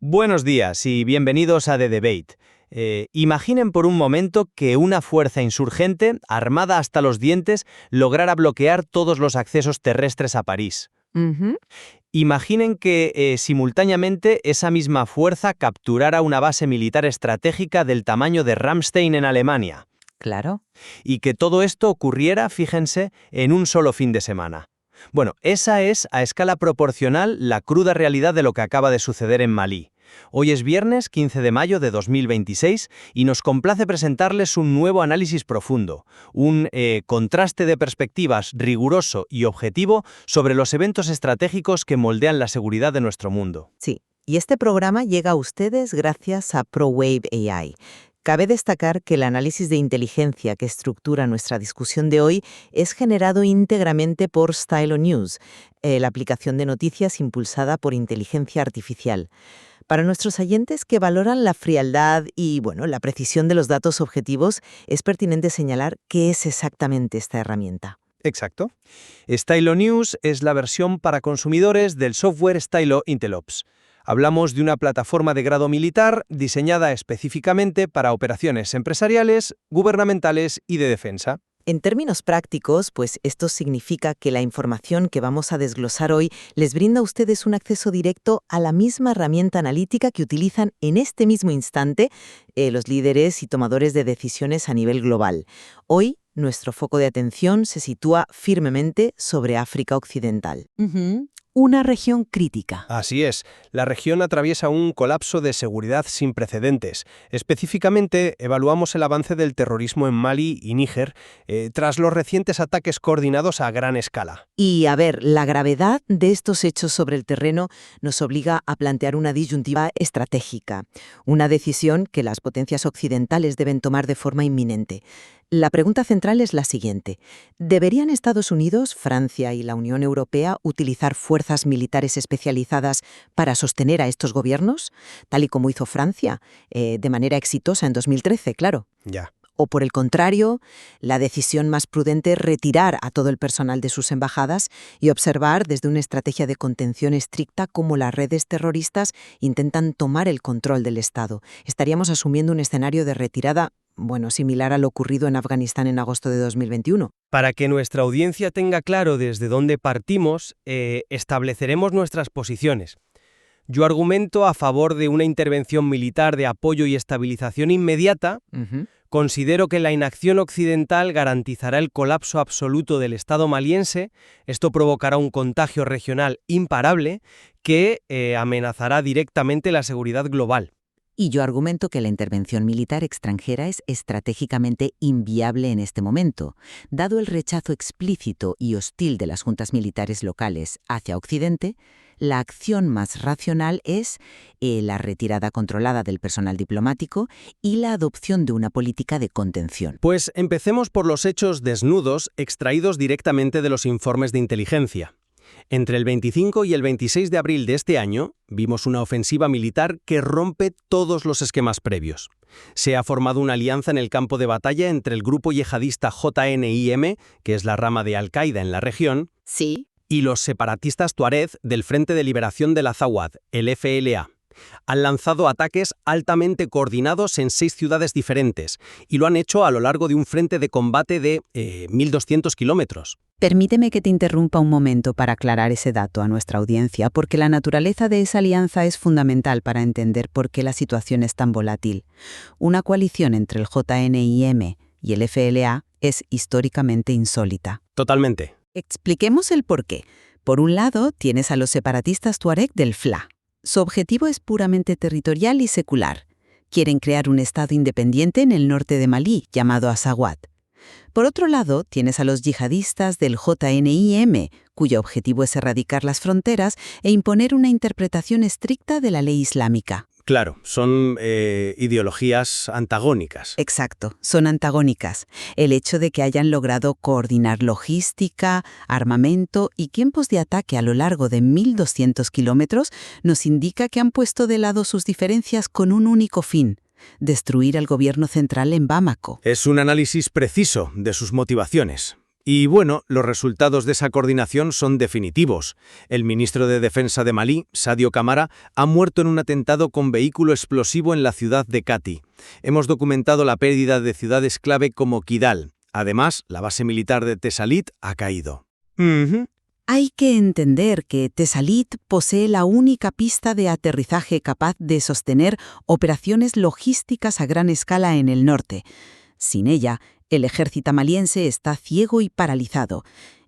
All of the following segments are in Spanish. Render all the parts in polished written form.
Buenos días y bienvenidos a The Debate. Imaginen por un momento que una fuerza insurgente, armada hasta los dientes, lograra bloquear todos los accesos terrestres a París. Ujú. Imaginen que simultáneamente esa misma fuerza capturara una base militar estratégica del tamaño de Ramstein en Alemania. Claro. Y que todo esto ocurriera, fíjense, en un solo fin de semana. Bueno, esa es, a escala proporcional, la cruda realidad de lo que acaba de suceder en Malí. Hoy es viernes 15 de mayo de 2026 y nos complace presentarles un nuevo análisis profundo, un contraste de perspectivas riguroso y objetivo sobre los eventos estratégicos que moldean la seguridad de nuestro mundo. Sí. Y este programa llega a ustedes gracias a ProWave AI. Cabe destacar que el análisis de inteligencia que estructura nuestra discusión de hoy es generado íntegramente por Stylo News, la aplicación de noticias impulsada por inteligencia artificial. Para nuestros oyentes que valoran la frialdad y, la precisión de los datos objetivos, es pertinente señalar qué es exactamente esta herramienta. Exacto. Stylo News es la versión para consumidores del software Stylo Intelops. Hablamos de una plataforma de grado militar diseñada específicamente para operaciones empresariales, gubernamentales y de defensa. En términos prácticos, pues esto significa que la información que vamos a desglosar hoy les brinda a ustedes un acceso directo a la misma herramienta analítica que utilizan en este mismo instante los líderes y tomadores de decisiones a nivel global. Hoy, nuestro foco de atención se sitúa firmemente sobre África Occidental. Una región crítica. Así es, la región atraviesa un colapso de seguridad sin precedentes. Específicamente, evaluamos el avance del terrorismo en Mali y Níger tras los recientes ataques coordinados a gran escala. Y, la gravedad de estos hechos sobre el terreno nos obliga a plantear una disyuntiva estratégica, una decisión que las potencias occidentales deben tomar de forma inminente. La pregunta central es la siguiente. ¿Deberían Estados Unidos, Francia y la Unión Europea utilizar fuerzas militares especializadas para sostener a estos gobiernos, tal y como hizo Francia, de manera exitosa en 2013, claro? Ya. O por el contrario, la decisión más prudente es retirar a todo el personal de sus embajadas y observar desde una estrategia de contención estricta cómo las redes terroristas intentan tomar el control del Estado. Estaríamos asumiendo un escenario de retirada similar a lo ocurrido en Afganistán en agosto de 2021. Para que nuestra audiencia tenga claro desde dónde partimos, estableceremos nuestras posiciones. Yo argumento a favor de una intervención militar de apoyo y estabilización inmediata. Considero que la inacción occidental garantizará el colapso absoluto del Estado maliense. Esto provocará un contagio regional imparable que amenazará directamente la seguridad global. Y yo argumento que la intervención militar extranjera es estratégicamente inviable en este momento, dado el rechazo explícito y hostil de las juntas militares locales hacia Occidente. La acción más racional es la retirada controlada del personal diplomático y la adopción de una política de contención. Pues empecemos por los hechos desnudos extraídos directamente de los informes de inteligencia. Entre el 25 y el 26 de abril de este año, vimos una ofensiva militar que rompe todos los esquemas previos. Se ha formado una alianza en el campo de batalla entre el grupo yihadista JNIM, que es la rama de Al-Qaeda en la región, Sí. y los separatistas tuareg del Frente de Liberación del Azawad, el FLA. Han lanzado ataques altamente coordinados en 6 ciudades diferentes y lo han hecho a lo largo de un frente de combate de 1.200 kilómetros. Permíteme que te interrumpa un momento para aclarar ese dato a nuestra audiencia, porque la naturaleza de esa alianza es fundamental para entender por qué la situación es tan volátil. Una coalición entre el JNIM y el FLA es históricamente insólita. Totalmente. Expliquemos el porqué. Por un lado, tienes a los separatistas tuareg del FLA. Su objetivo es puramente territorial y secular. Quieren crear un estado independiente en el norte de Malí, llamado Azawad. Por otro lado, tienes a los yihadistas del JNIM, cuyo objetivo es erradicar las fronteras e imponer una interpretación estricta de la ley islámica. Claro, son ideologías antagónicas. Exacto, son antagónicas. El hecho de que hayan logrado coordinar logística, armamento y tiempos de ataque a lo largo de 1.200 kilómetros nos indica que han puesto de lado sus diferencias con un único fin: destruir al gobierno central en Bamako. Es un análisis preciso de sus motivaciones. Y bueno, los resultados de esa coordinación son definitivos. El ministro de Defensa de Malí, Sadio Camara, ha muerto en un atentado con vehículo explosivo en la ciudad de Kati. Hemos documentado la pérdida de ciudades clave como Kidal. Además, la base militar de Tesalit ha caído. Hay que entender que Tesalit posee la única pista de aterrizaje capaz de sostener operaciones logísticas a gran escala en el norte. Sin ella, el ejército maliense está ciego y paralizado.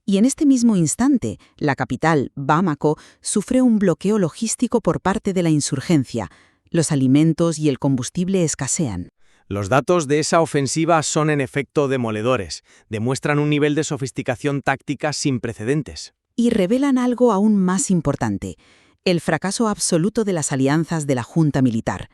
Y en este mismo instante, la capital, Bamako, sufre un bloqueo logístico por parte de la insurgencia. Los alimentos y el combustible escasean. Los datos de esa ofensiva son en efecto demoledores. Demuestran un nivel de sofisticación táctica sin precedentes. Y revelan algo aún más importante: el fracaso absoluto de las alianzas de la Junta Militar.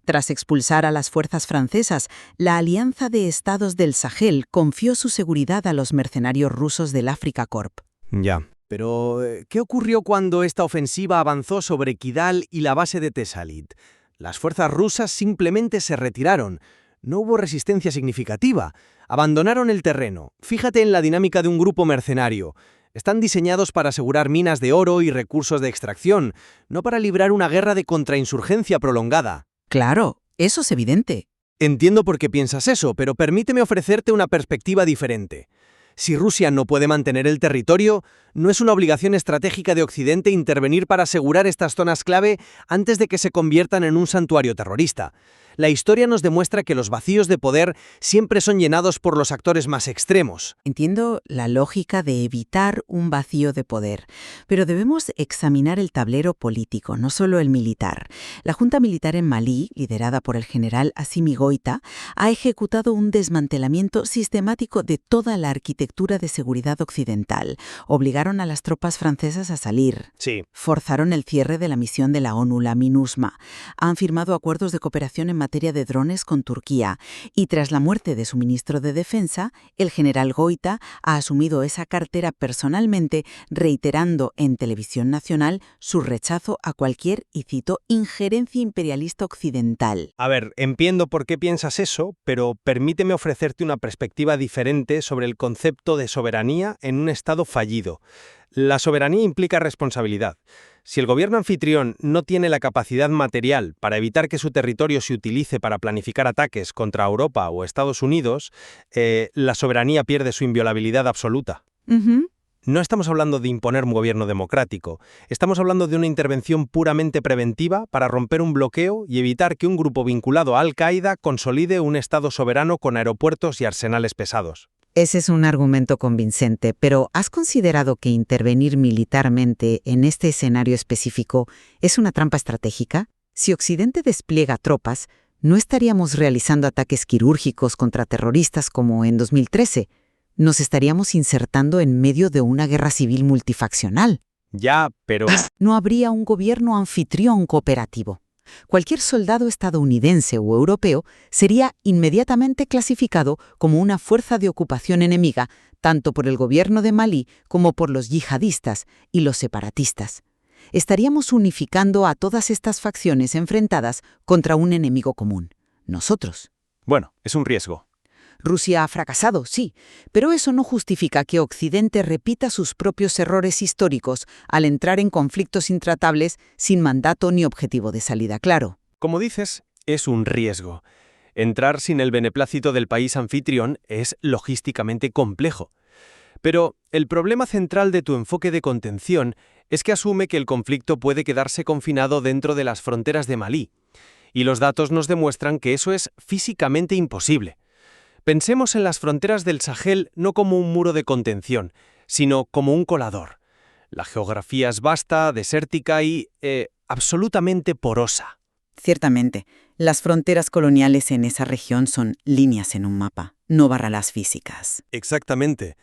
Tras expulsar a las fuerzas francesas, la Alianza de Estados del Sahel confió su seguridad a los mercenarios rusos del Africa Corp. Ya. Pero, ¿qué ocurrió cuando esta ofensiva avanzó sobre Kidal y la base de Tesalit? Las fuerzas rusas simplemente se retiraron. No hubo resistencia significativa. Abandonaron el terreno. Fíjate en la dinámica de un grupo mercenario. Están diseñados para asegurar minas de oro y recursos de extracción, no para librar una guerra de contrainsurgencia prolongada. Claro, eso es evidente. Entiendo por qué piensas eso, pero permíteme ofrecerte una perspectiva diferente. Si Rusia no puede mantener el territorio, ¿no es una obligación estratégica de Occidente intervenir para asegurar estas zonas clave antes de que se conviertan en un santuario terrorista? La historia nos demuestra que los vacíos de poder siempre son llenados por los actores más extremos. Entiendo la lógica de evitar un vacío de poder, pero debemos examinar el tablero político, no solo el militar. La Junta Militar en Malí, liderada por el general Assimi Goïta, ha ejecutado un desmantelamiento sistemático de toda la arquitectura de seguridad occidental. Obligaron a las tropas francesas a salir. Sí. Forzaron el cierre de la misión de la ONU, la MINUSMA. Han firmado acuerdos de cooperación en materia de drones con Turquía. Y tras la muerte de su ministro de Defensa, el general Goïta ha asumido esa cartera personalmente, reiterando en televisión nacional su rechazo a cualquier, y cito, injerencia imperialista occidental. A ver, entiendo por qué piensas eso, pero permíteme ofrecerte una perspectiva diferente sobre el concepto de soberanía en un Estado fallido. La soberanía implica responsabilidad. Si el gobierno anfitrión no tiene la capacidad material para evitar que su territorio se utilice para planificar ataques contra Europa o Estados Unidos, la soberanía pierde su inviolabilidad absoluta. No estamos hablando de imponer un gobierno democrático. Estamos hablando de una intervención puramente preventiva para romper un bloqueo y evitar que un grupo vinculado a Al-Qaeda consolide un Estado soberano con aeropuertos y arsenales pesados. Ese es un argumento convincente, pero ¿has considerado que intervenir militarmente en este escenario específico es una trampa estratégica? Si Occidente despliega tropas, no estaríamos realizando ataques quirúrgicos contra terroristas como en 2013. Nos estaríamos insertando en medio de una guerra civil multifaccional. Ya, pero... No habría un gobierno anfitrión cooperativo. Cualquier soldado estadounidense o europeo sería inmediatamente clasificado como una fuerza de ocupación enemiga, tanto por el gobierno de Malí como por los yihadistas y los separatistas. Estaríamos unificando a todas estas facciones enfrentadas contra un enemigo común: nosotros. Bueno, es un riesgo. Rusia ha fracasado, sí, pero eso no justifica que Occidente repita sus propios errores históricos al entrar en conflictos intratables sin mandato ni objetivo de salida claro. Como dices, es un riesgo. Entrar sin el beneplácito del país anfitrión es logísticamente complejo. Pero el problema central de tu enfoque de contención es que asume que el conflicto puede quedarse confinado dentro de las fronteras de Malí. Y los datos nos demuestran que eso es físicamente imposible. Pensemos en las fronteras del Sahel no como un muro de contención, sino como un colador. La geografía es vasta, desértica y absolutamente porosa. Ciertamente, las fronteras coloniales en esa región son líneas en un mapa, no barreras físicas. Exactamente.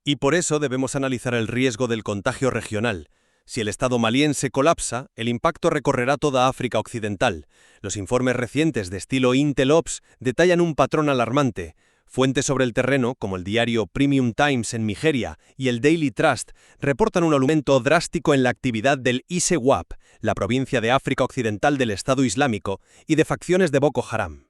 Y por eso debemos analizar el riesgo del contagio regional. Si el Estado maliense colapsa, el impacto recorrerá toda África Occidental. Los informes recientes de estilo Intel Ops detallan un patrón alarmante. Fuentes sobre el terreno, como el diario Premium Times en Nigeria y el Daily Trust, reportan un aumento drástico en la actividad del ISWAP, la provincia de África Occidental del Estado Islámico, y de facciones de Boko Haram.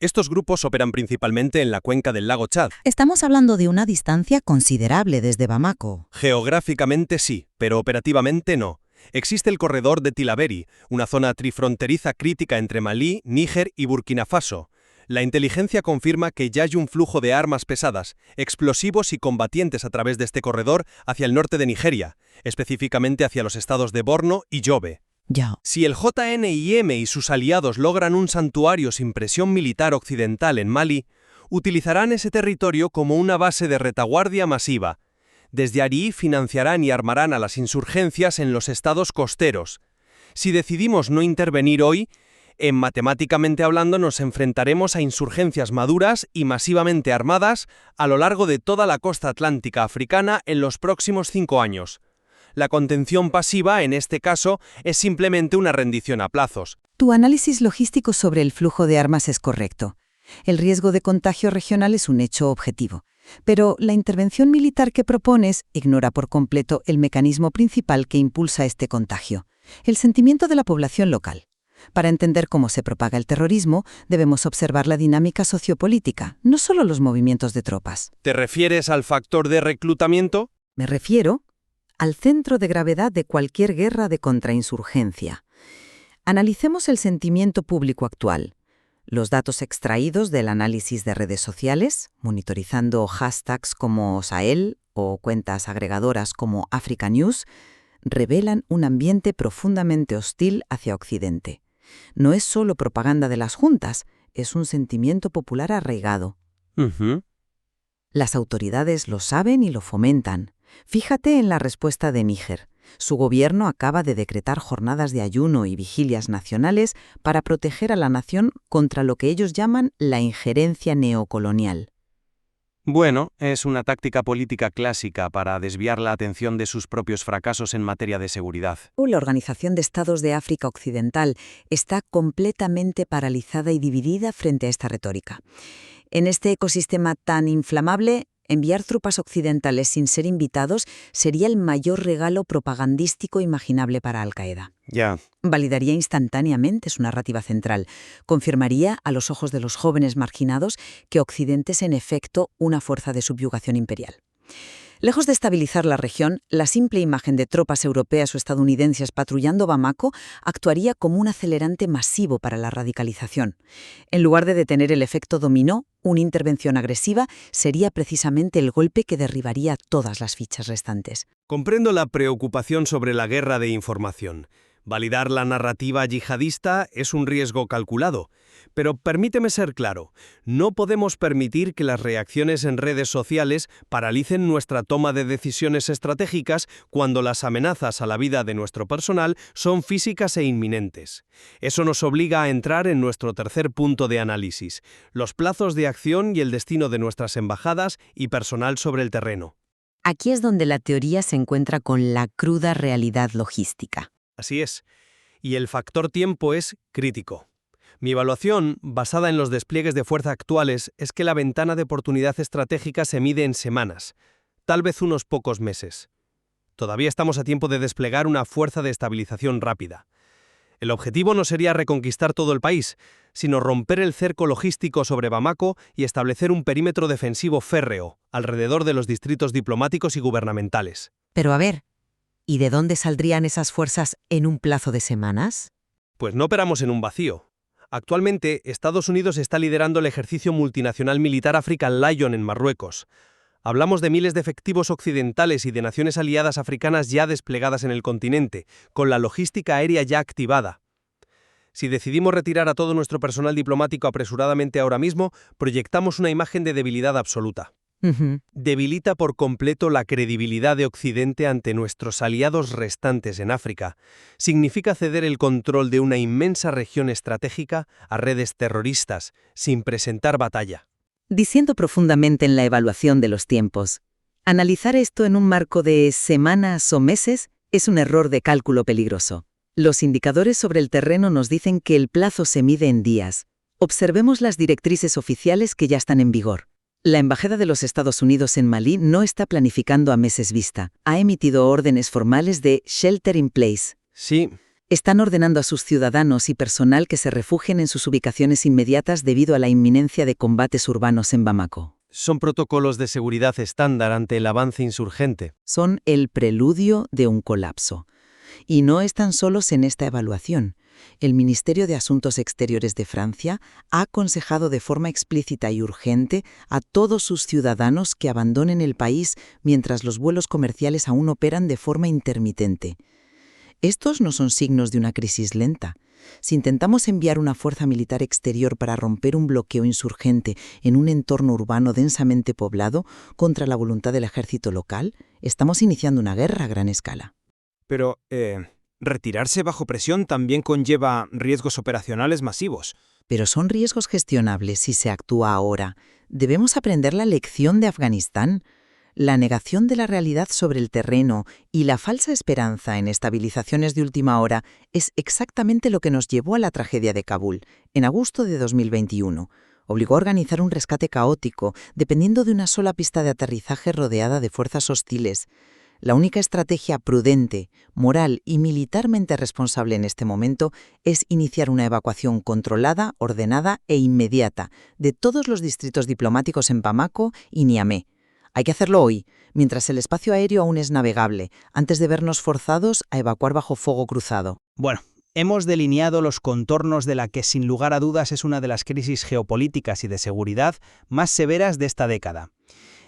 Estos grupos operan principalmente en la cuenca del lago Chad. Estamos hablando de una distancia considerable desde Bamako. Geográficamente sí, pero operativamente no. Existe el corredor de Tillabéri, una zona trifronteriza crítica entre Malí, Níger y Burkina Faso. La inteligencia confirma que ya hay un flujo de armas pesadas, explosivos y combatientes a través de este corredor hacia el norte de Nigeria, específicamente hacia los estados de Borno y Yobe. Ya. Si el JNIM y sus aliados logran un santuario sin presión militar occidental en Mali, utilizarán ese territorio como una base de retaguardia masiva. Desde allí financiarán y armarán a las insurgencias en los estados costeros. Si decidimos no intervenir hoy, matemáticamente hablando nos enfrentaremos a insurgencias maduras y masivamente armadas a lo largo de toda la costa atlántica africana en los próximos 5 años. La contención pasiva, en este caso, es simplemente una rendición a plazos. Tu análisis logístico sobre el flujo de armas es correcto. El riesgo de contagio regional es un hecho objetivo. Pero la intervención militar que propones ignora por completo el mecanismo principal que impulsa este contagio, el sentimiento de la población local. Para entender cómo se propaga el terrorismo, debemos observar la dinámica sociopolítica, no solo los movimientos de tropas. ¿Te refieres al factor de reclutamiento? Me refiero al centro de gravedad de cualquier guerra de contrainsurgencia. Analicemos el sentimiento público actual. Los datos extraídos del análisis de redes sociales, monitorizando hashtags como Sahel o cuentas agregadoras como Africa News, revelan un ambiente profundamente hostil hacia Occidente. No es solo propaganda de las juntas, es un sentimiento popular arraigado. Las autoridades lo saben y lo fomentan. Fíjate en la respuesta de Níger. Su gobierno acaba de decretar jornadas de ayuno y vigilias nacionales para proteger a la nación contra lo que ellos llaman la injerencia neocolonial. Bueno, es una táctica política clásica para desviar la atención de sus propios fracasos en materia de seguridad. La Organización de Estados de África Occidental está completamente paralizada y dividida frente a esta retórica. En este ecosistema tan inflamable, enviar tropas occidentales sin ser invitados sería el mayor regalo propagandístico imaginable para Al-Qaeda. Ya. Validaría instantáneamente su narrativa central. Confirmaría, a los ojos de los jóvenes marginados, que Occidente es en efecto una fuerza de subyugación imperial. Lejos de estabilizar la región, la simple imagen de tropas europeas o estadounidenses patrullando Bamako actuaría como un acelerante masivo para la radicalización. En lugar de detener el efecto dominó, una intervención agresiva sería precisamente el golpe que derribaría todas las fichas restantes. Comprendo la preocupación sobre la guerra de información. Validar la narrativa yihadista es un riesgo calculado, pero permíteme ser claro, no podemos permitir que las reacciones en redes sociales paralicen nuestra toma de decisiones estratégicas cuando las amenazas a la vida de nuestro personal son físicas e inminentes. Eso nos obliga a entrar en nuestro tercer punto de análisis, los plazos de acción y el destino de nuestras embajadas y personal sobre el terreno. Aquí es donde la teoría se encuentra con la cruda realidad logística. Así es, y el factor tiempo es crítico. Mi evaluación, basada en los despliegues de fuerza actuales, es que la ventana de oportunidad estratégica se mide en semanas, tal vez unos pocos meses. Todavía estamos a tiempo de desplegar una fuerza de estabilización rápida. El objetivo no sería reconquistar todo el país, sino romper el cerco logístico sobre Bamako y establecer un perímetro defensivo férreo alrededor de los distritos diplomáticos y gubernamentales. Pero a ver, ¿y de dónde saldrían esas fuerzas en un plazo de semanas? Pues no operamos en un vacío. Actualmente, Estados Unidos está liderando el ejercicio multinacional militar African Lion en Marruecos. Hablamos de miles de efectivos occidentales y de naciones aliadas africanas ya desplegadas en el continente, con la logística aérea ya activada. Si decidimos retirar a todo nuestro personal diplomático apresuradamente ahora mismo, proyectamos una imagen de debilidad absoluta. Debilita por completo la credibilidad de Occidente ante nuestros aliados restantes en África. Significa ceder el control de una inmensa región estratégica a redes terroristas, sin presentar batalla. Diciendo profundamente en la evaluación de los tiempos. Analizar esto en un marco de semanas o meses es un error de cálculo peligroso. Los indicadores sobre el terreno nos dicen que el plazo se mide en días. Observemos las directrices oficiales que ya están en vigor. La Embajada de los Estados Unidos en Malí no está planificando a meses vista. Ha emitido órdenes formales de shelter in place. Sí. Están ordenando a sus ciudadanos y personal que se refugien en sus ubicaciones inmediatas debido a la inminencia de combates urbanos en Bamako. Son protocolos de seguridad estándar ante el avance insurgente. Son el preludio de un colapso. Y no están solos en esta evaluación. El Ministerio de Asuntos Exteriores de Francia ha aconsejado de forma explícita y urgente a todos sus ciudadanos que abandonen el país mientras los vuelos comerciales aún operan de forma intermitente. Estos no son signos de una crisis lenta. Si intentamos enviar una fuerza militar exterior para romper un bloqueo insurgente en un entorno urbano densamente poblado contra la voluntad del ejército local, estamos iniciando una guerra a gran escala. Pero, retirarse bajo presión también conlleva riesgos operacionales masivos. Pero son riesgos gestionables si se actúa ahora. Debemos aprender la lección de Afganistán. La negación de la realidad sobre el terreno y la falsa esperanza en estabilizaciones de última hora es exactamente lo que nos llevó a la tragedia de Kabul, en agosto de 2021. Obligó a organizar un rescate caótico, dependiendo de una sola pista de aterrizaje rodeada de fuerzas hostiles. La única estrategia prudente, moral y militarmente responsable en este momento es iniciar una evacuación controlada, ordenada e inmediata de todos los distritos diplomáticos en Bamako y Niamey. Hay que hacerlo hoy, mientras el espacio aéreo aún es navegable, antes de vernos forzados a evacuar bajo fuego cruzado. Bueno, hemos delineado los contornos de la que sin lugar a dudas es una de las crisis geopolíticas y de seguridad más severas de esta década.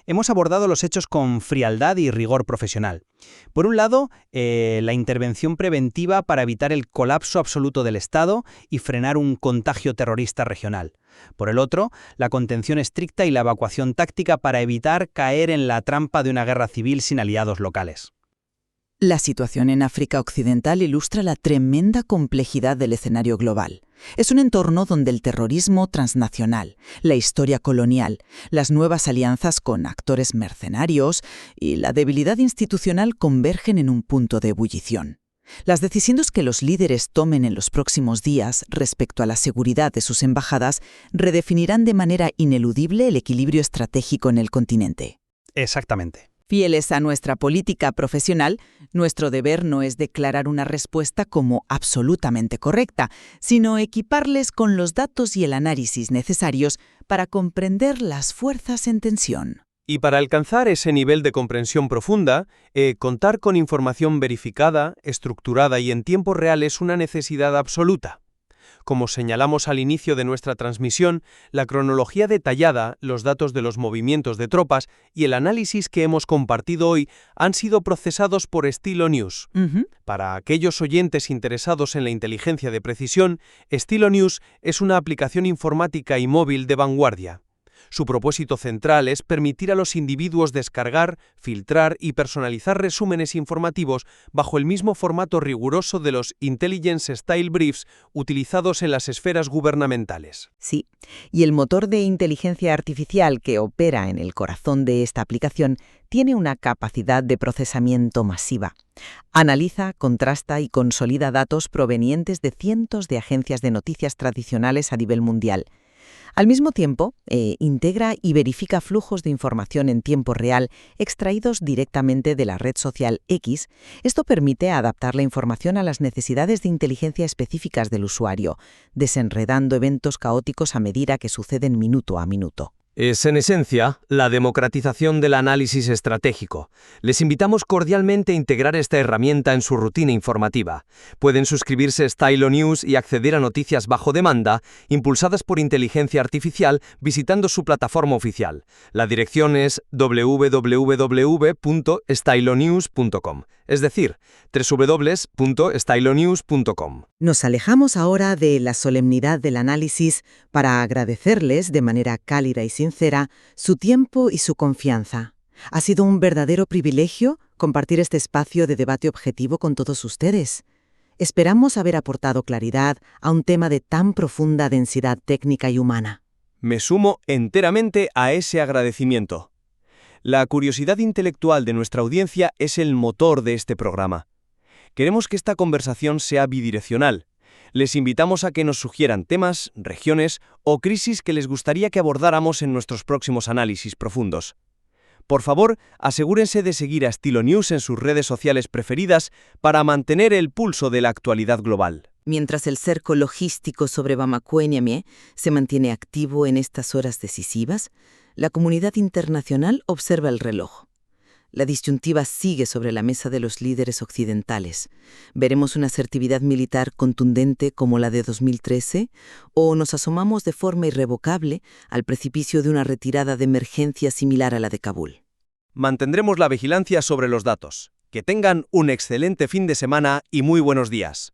Hemos abordado los hechos con frialdad y rigor profesional. Por un lado, la intervención preventiva para evitar el colapso absoluto del Estado y frenar un contagio terrorista regional. Por el otro, la contención estricta y la evacuación táctica para evitar caer en la trampa de una guerra civil sin aliados locales. La situación en África Occidental ilustra la tremenda complejidad del escenario global. Es un entorno donde el terrorismo transnacional, la historia colonial, las nuevas alianzas con actores mercenarios y la debilidad institucional convergen en un punto de ebullición. Las decisiones que los líderes tomen en los próximos días respecto a la seguridad de sus embajadas redefinirán de manera ineludible el equilibrio estratégico en el continente. Exactamente. Fieles a nuestra política profesional, nuestro deber no es declarar una respuesta como absolutamente correcta, sino equiparles con los datos y el análisis necesarios para comprender las fuerzas en tensión. Y para alcanzar ese nivel de comprensión profunda, contar con información verificada, estructurada y en tiempo real es una necesidad absoluta. Como señalamos al inicio de nuestra transmisión, la cronología detallada, los datos de los movimientos de tropas y el análisis que hemos compartido hoy han sido procesados por Estilo News. Para aquellos oyentes interesados en la inteligencia de precisión, Estilo News es una aplicación informática y móvil de vanguardia. Su propósito central es permitir a los individuos descargar, filtrar y personalizar resúmenes informativos bajo el mismo formato riguroso de los Intelligence Style Briefs utilizados en las esferas gubernamentales. Sí, y el motor de inteligencia artificial que opera en el corazón de esta aplicación tiene una capacidad de procesamiento masiva. Analiza, contrasta y consolida datos provenientes de cientos de agencias de noticias tradicionales a nivel mundial. Al mismo tiempo, integra y verifica flujos de información en tiempo real extraídos directamente de la red social X. Esto permite adaptar la información a las necesidades de inteligencia específicas del usuario, desenredando eventos caóticos a medida que suceden minuto a minuto. Es, en esencia, la democratización del análisis estratégico. Les invitamos cordialmente a integrar esta herramienta en su rutina informativa. Pueden suscribirse a Stylo News y acceder a noticias bajo demanda, impulsadas por inteligencia artificial, visitando su plataforma oficial. La dirección es www.stylonews.com, es decir, www.stylonews.com. Nos alejamos ahora de la solemnidad del análisis para agradecerles de manera cálida y sincera su tiempo y su confianza. Ha sido un verdadero privilegio compartir este espacio de debate objetivo con todos ustedes. Esperamos haber aportado claridad a un tema de tan profunda densidad técnica y humana. Me sumo enteramente a ese agradecimiento. La curiosidad intelectual de nuestra audiencia es el motor de este programa. Queremos que esta conversación sea bidireccional. Les invitamos a que nos sugieran temas, regiones o crisis que les gustaría que abordáramos en nuestros próximos análisis profundos. Por favor, asegúrense de seguir a Estilo News en sus redes sociales preferidas para mantener el pulso de la actualidad global. Mientras el cerco logístico sobre Bamako y Niamey se mantiene activo en estas horas decisivas, la comunidad internacional observa el reloj. La disyuntiva sigue sobre la mesa de los líderes occidentales. ¿Veremos una asertividad militar contundente como la de 2013 o nos asomamos de forma irrevocable al precipicio de una retirada de emergencia similar a la de Kabul? Mantendremos la vigilancia sobre los datos. Que tengan un excelente fin de semana y muy buenos días.